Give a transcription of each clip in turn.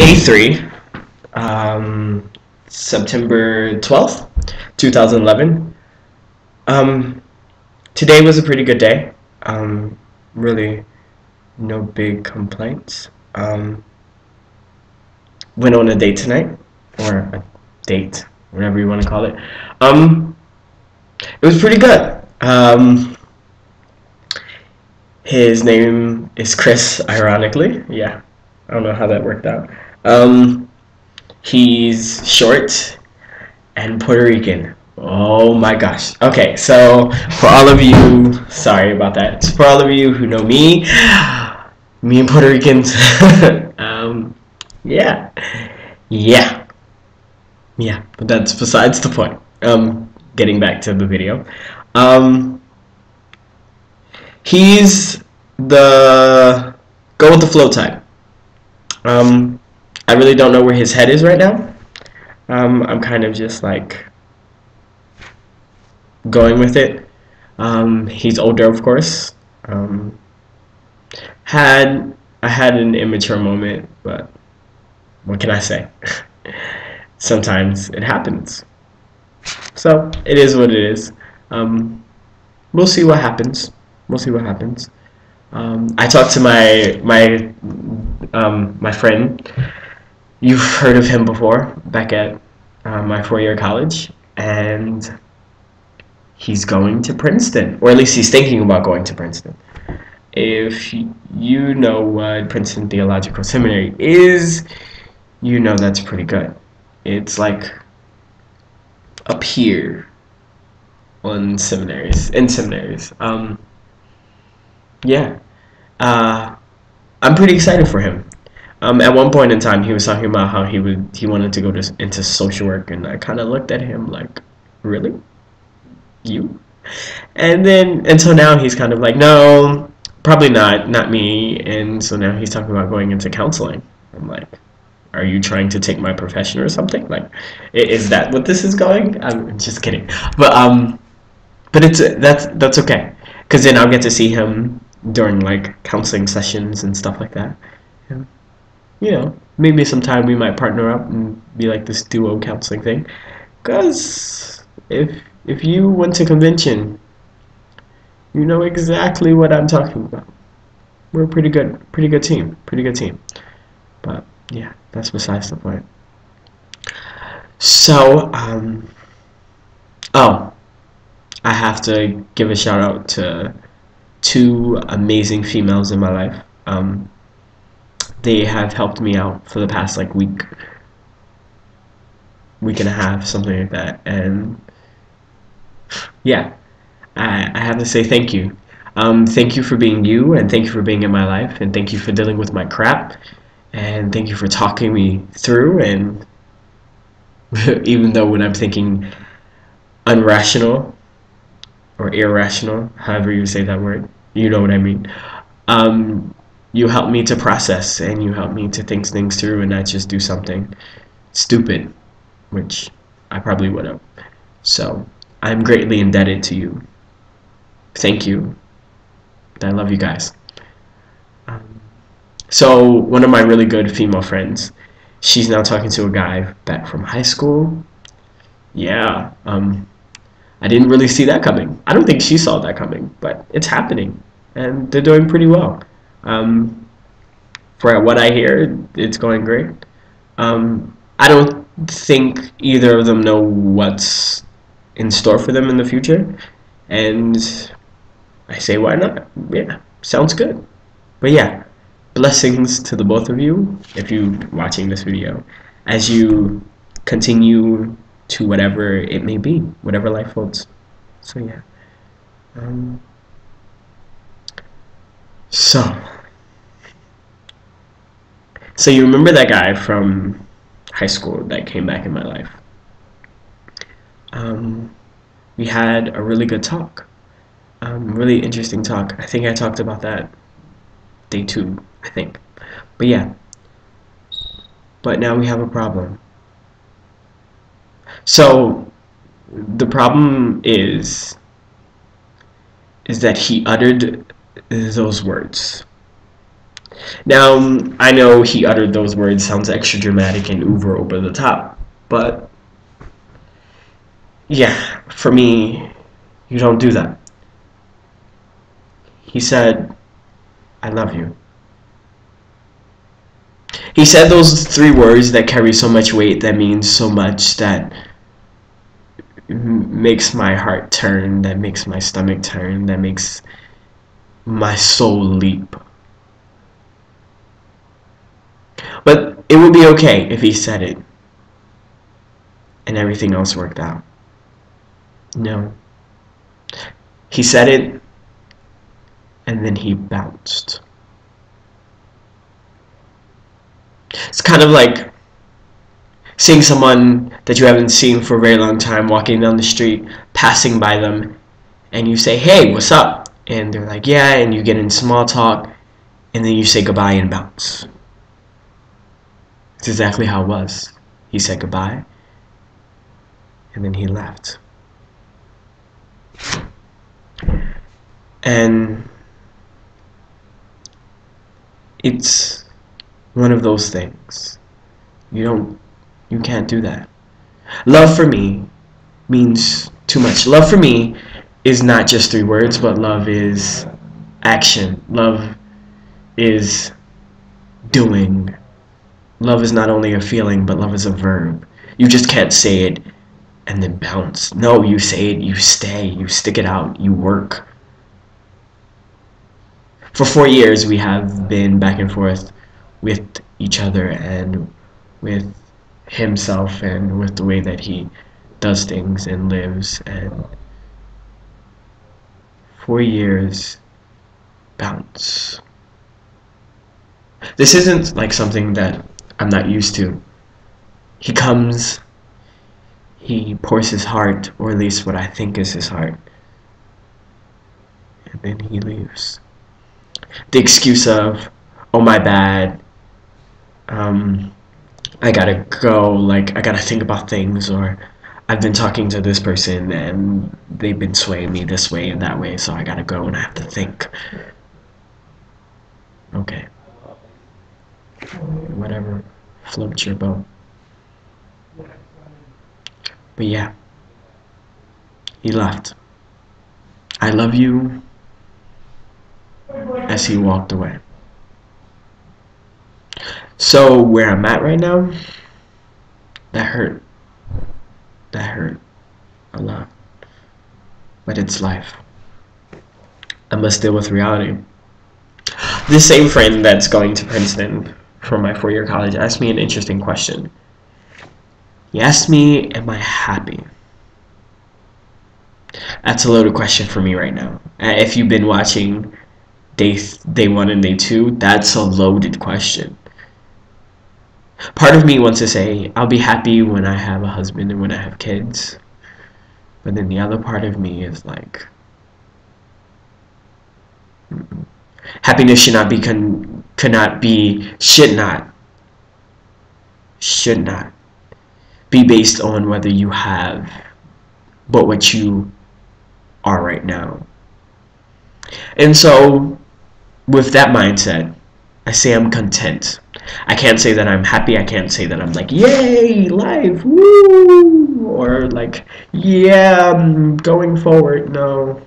day 3, um, September 12th, 2011. Um, Today was a pretty good day. Really, no big complaints. Went on a date tonight, or a date, whatever you want to call it. Um, it was pretty good. His name is Chris, ironically. Yeah, I don't know how that worked out. Um, he's short and Puerto Rican. Oh my gosh. Okay, so for all of you, sorry about that. For all of you who know me, me and Puerto Ricans, yeah, yeah, yeah. But that's besides the point. Getting back to the video. Um, he's the go with the flow type. Um, I really don't know where his head is right now. I'm kind of just like going with it. He's older, of course. Um, I had an immature moment, but what can I say? Sometimes it happens. So it is what it is. Um, we'll see what happens. We'll see what happens. I talked to my friend. You've heard of him before, back at my 4-year college, and he's going to Princeton, or at least he's thinking about going to Princeton. If you know what Princeton Theological Seminary is, you know that's pretty good. It's like up here on seminaries, in seminaries. Yeah, uh, I'm pretty excited for him. At one point in time, he was talking about how he wanted to go into social work, and I kind of looked at him like, really, you? And then until now, he's kind of like, no, probably not me. And so now he's talking about going into counseling. I'm like, are you trying to take my profession or something? Like, is that what this is going? I'm just kidding. But that's okay, because then I'll get to see him during like counseling sessions and stuff like that. And, maybe sometime we might partner up and be like this duo counseling thing. Because if you went to convention, you know exactly what I'm talking about. We're a pretty good team, pretty good team. But yeah, that's besides the point. So, oh, I have to give a shout out to two amazing females in my life. They have helped me out for the past like week and a half, something like that. And yeah, I have to say thank you. Thank you for being you, and thank you for being in my life, and thank you for dealing with my crap, and thank you for talking me through. And even though when I'm thinking unrational or irrational, however you say that word, you know what I mean. Um, you help me to process, and you help me to think things through, and not just do something stupid, which I probably would have. So I'm greatly indebted to you. Thank you. I love you guys. Um, so one of my really good female friends, she's now talking to a guy back from high school. Yeah, I didn't really see that coming. I don't think she saw that coming, but it's happening, and they're doing pretty well. Um, for what I hear, it's going great. I don't think either of them know what's in store for them in the future, and I say, why not? Yeah, sounds good. But yeah, blessings to the both of you if you watching this video as you continue to whatever it may be, whatever life holds. So yeah. Um, so, so you remember that guy from high school that came back in my life? Um, we had a really good talk. Really interesting talk. I think I talked about that day 2, I think. But yeah, but now we have a problem. So the problem is that he uttered those words. Now, I know he uttered those words sounds extra dramatic and uber over the top, but yeah, for me, you don't do that. He said, I love you. He said those three words that carry so much weight, that means so much, that makes my heart turn, that makes my stomach turn, that makes my soul leap. But it would be okay if he said it and everything else worked out. No. He said it and then he bounced. It's kind of like seeing someone that you haven't seen for a very long time walking down the street, passing by them, and you say, hey, what's up? And they're like, yeah, and you get in small talk, and then you say goodbye and bounce. It's exactly how it was. He said goodbye, and then he left. And it's one of those things. You can't do that. Love for me means too much. Love for me is not just three words, but love is action. Love is doing. Love is not only a feeling, but love is a verb. You just can't say it and then bounce. No, you say it, you stay, you stick it out, you work. For 4 years, we have been back and forth with each other and with himself and with the way that he does things and lives. And 4 years, bounce. This isn't like something that I'm not used to. He comes, he pours his heart, or at least what I think is his heart, and then he leaves. The excuse of, oh my bad, I gotta go, like I gotta think about things, or I've been talking to this person and they've been swaying me this way and that way, so I gotta go and I have to think. Okay. Whatever floats your boat. But yeah, he left. I love you as he walked away. So where I'm at right now, that hurt. That hurt a lot. But it's life. I must deal with reality. This same friend that's going to Princeton for my 4-year college asked me an interesting question. He asked me, am I happy? That's a loaded question for me right now. If you've been watching day 1 and day 2, that's a loaded question. Part of me wants to say, I'll be happy when I have a husband and when I have kids. But then the other part of me is like, happiness should not be based on whether you have, but what you are right now. And so, with that mindset, I say I'm content. I can't say that I'm happy. I can't say that I'm like, yay, life, woo, or like, yeah, I'm going forward. No,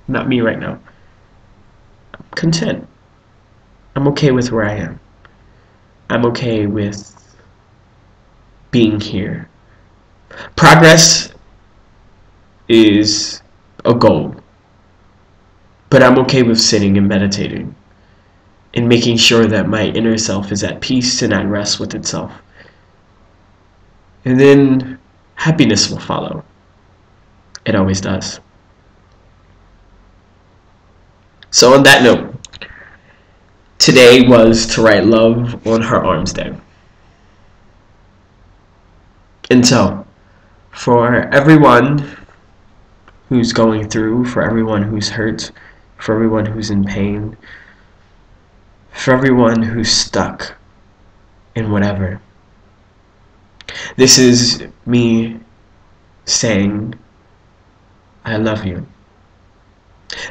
not me right now. I'm content. I'm okay with where I am. I'm okay with being here. Progress is a goal, but I'm okay with sitting and meditating and making sure that my inner self is at peace and at rest with itself. And then happiness will follow. It always does. So on that note, today was to write love on her arms day. And so, for everyone who's going through, for everyone who's hurt, for everyone who's in pain, for everyone who's stuck in whatever, this is me saying, I love you.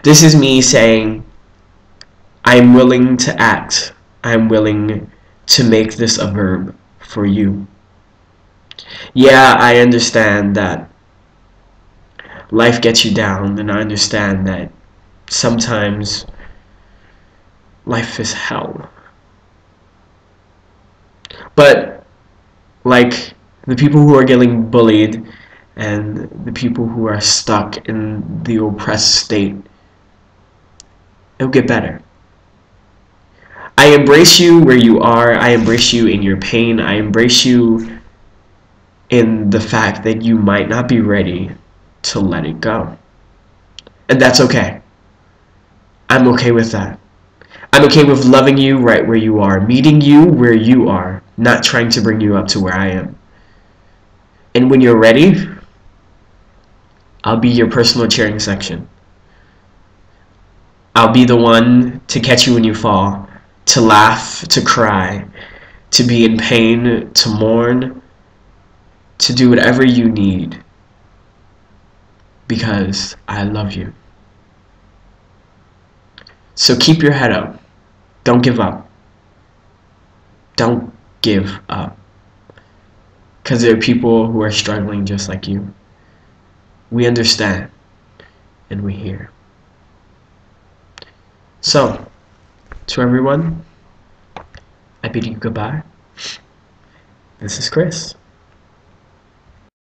This is me saying, I'm willing to act I'm willing to make this a verb for you. Yeah, I understand that life gets you down, and I understand that sometimes life is hell. But like the people who are getting bullied and the people who are stuck in the oppressed state, it'll get better. I embrace you where you are. I embrace you in your pain. I embrace you in the fact that you might not be ready to let it go. And that's okay. I'm okay with that. I'm okay with loving you right where you are, meeting you where you are, not trying to bring you up to where I am. And when you're ready, I'll be your personal cheering section. I'll be the one to catch you when you fall, to laugh, to cry, to be in pain, to mourn, to do whatever you need, because I love you. So keep your head up. Don't give up. Don't give up. Because there are people who are struggling just like you. We understand and we hear. So, to everyone, I bid you goodbye. This is Chris.